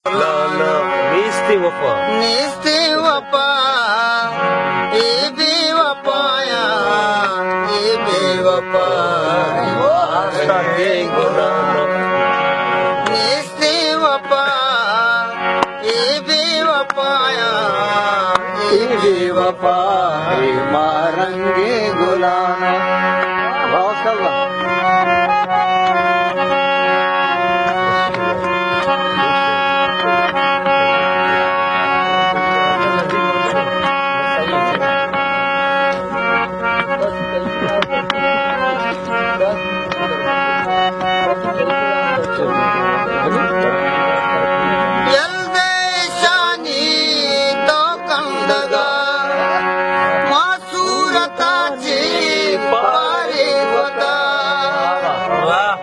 لا لا نيستي وفا نیستی وفا ای بی وفایا ای بی وفا Astagge Gurana نیستی وفا ای بی وفایا ای بی وفا ای مارنگی گلانا ಎಲ್ದೆ Shani ತೋ ಕಂದಗ ಮಾಸೂರತಾಚಿ ಪಾರಿ ಗೊತ್ತ Wah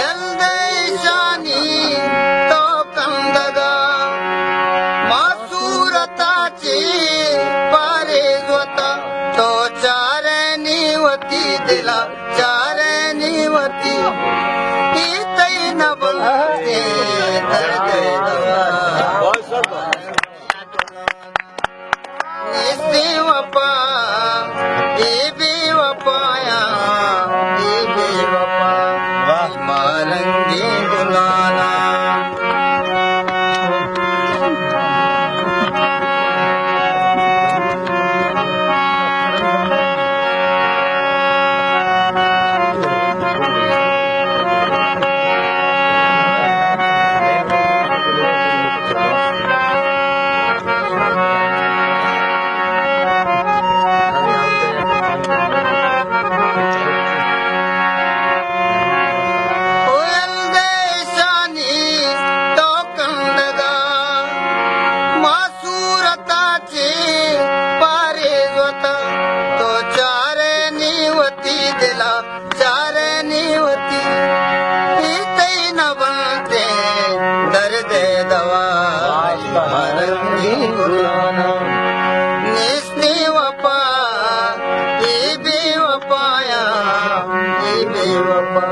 ಎಲ್ದೆ Shani ತೋ ಕಂದಗ ಮಾಸೂರತಾಚಿ ಪಾರಿ ಗೊತ್ತ ತೋ ಚಾರೆ ನೀವತಿ ದಿಲ ಚಾರೆ ನೀವತಿ ಈ ತೈನ ಬಂದೆ نیستی وفا ای بی وفایا ای بی وفا مارنگی گلانا ಎಲ್ದೆ ಶಾನಿ ತೋ ಕಂದಗ ಮಾಸೂರತಾಚಿ ಪಾರಿ ಗೊತ್ತ ತೋ ಚಾರೆ ನೀವತಿ ದಿಲ ಚಾರೆ ನೀವತಿ ಈ ತೈನ ಬಂತೆ ದರ್ದೆ ದವಾ ಮರಂಗಿ ಗುಲಾನ ನಿಸ್ತಿ ವಫಾ ಈ ಬಿ ವಫಾಯ ಈ ಬಿ ವಫಾ